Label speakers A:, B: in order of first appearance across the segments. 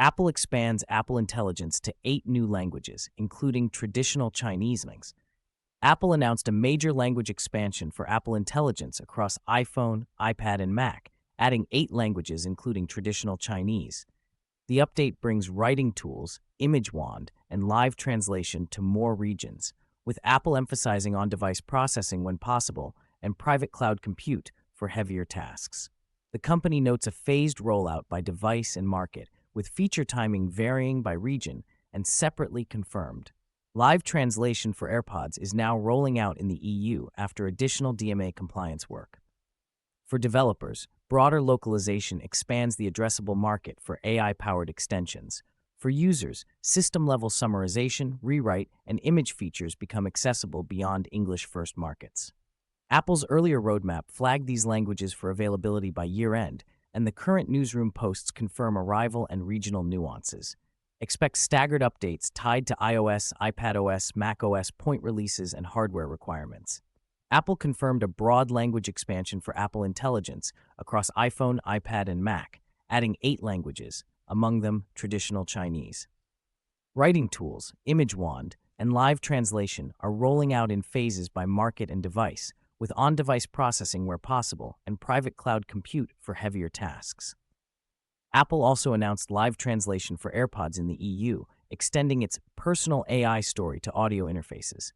A: Apple expands Apple Intelligence to 8 new languages, including traditional Chinese links. Apple announced a major language expansion for Apple Intelligence across iPhone, iPad, and Mac, adding 8 languages, including traditional Chinese. The update brings writing tools, Image Wand, and live translation to more regions, with Apple emphasizing on-device processing when possible and private cloud compute for heavier tasks. The company notes a phased rollout by device and market, with feature timing varying by region and separately confirmed. Live translation for AirPods is now rolling out in the EU after additional DMA compliance work. For developers, broader localization expands the addressable market for AI-powered extensions. For users, system-level summarization, rewrite, and image features become accessible beyond English-first markets. Apple's earlier roadmap flagged these languages for availability by year-end, and the current newsroom posts confirm arrival and regional nuances. Expect staggered updates tied to iOS, iPadOS, macOS point releases and hardware requirements. Apple confirmed a broad language expansion for Apple Intelligence across iPhone, iPad, and Mac, adding 8 languages, among them traditional Chinese. Writing tools, Image Wand, and live translation are rolling out in phases by market and device, with on-device processing where possible and private cloud compute for heavier tasks. Apple also announced live translation for AirPods in the EU, extending its personal AI story to audio interfaces.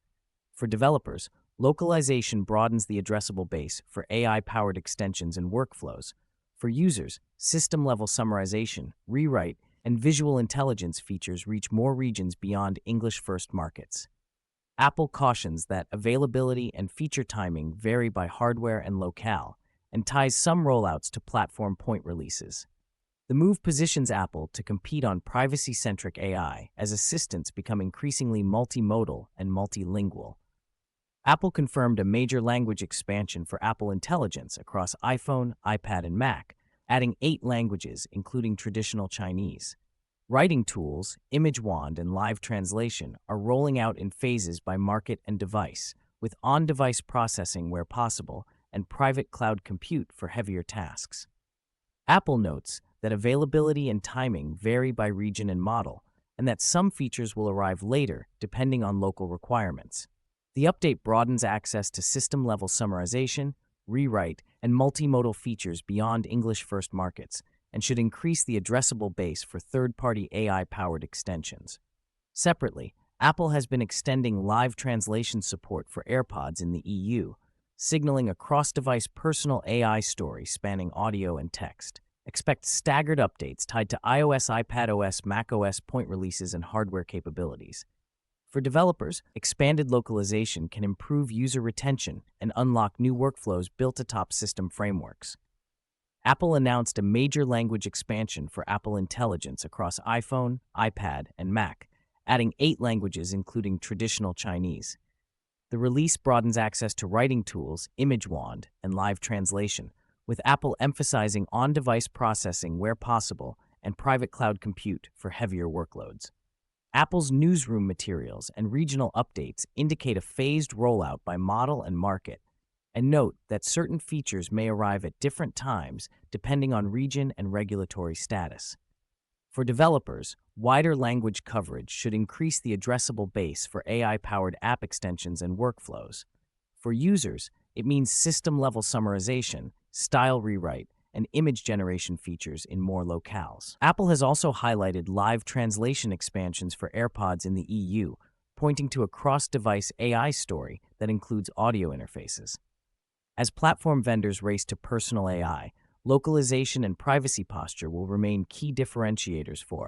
A: For developers, localization broadens the addressable base for AI-powered extensions and workflows. For users, system-level summarization, rewrite, and visual intelligence features reach more regions beyond English-first markets. Apple cautions that availability and feature timing vary by hardware and locale, and ties some rollouts to platform point releases. The move positions Apple to compete on privacy-centric AI as assistants become increasingly multimodal and multilingual. Apple confirmed a major language expansion for Apple Intelligence across iPhone, iPad, and Mac, adding 8 languages, including traditional Chinese. Writing tools, Image Wand, and live translation are rolling out in phases by market and device, with on-device processing where possible and private cloud compute for heavier tasks. Apple notes that availability and timing vary by region and model, and that some features will arrive later depending on local requirements. The update broadens access to system-level summarization, rewrite, and multimodal features beyond English-first markets, and should increase the addressable base for third-party AI-powered extensions. Separately, Apple has been extending live translation support for AirPods in the EU, signaling a cross-device personal AI story spanning audio and text. Expect staggered updates tied to iOS, iPadOS, macOS point releases and hardware capabilities. For developers, expanded localization can improve user retention and unlock new workflows built atop system frameworks. Apple announced a major language expansion for Apple Intelligence across iPhone, iPad, and Mac, adding 8 languages, including traditional Chinese. The release broadens access to writing tools, Image Wand, and live translation, with Apple emphasizing on-device processing where possible and private cloud compute for heavier workloads. Apple's newsroom materials and regional updates indicate a phased rollout by model and market, and note that certain features may arrive at different times depending on region and regulatory status. For developers, wider language coverage should increase the addressable base for AI-powered app extensions and workflows. For users, it means system-level summarization, style rewrite, and image generation features in more locales. Apple has also highlighted live translation expansions for AirPods in the EU, pointing to a cross-device AI story that includes audio interfaces. As platform vendors race to personal AI, localization and privacy posture will remain key differentiators for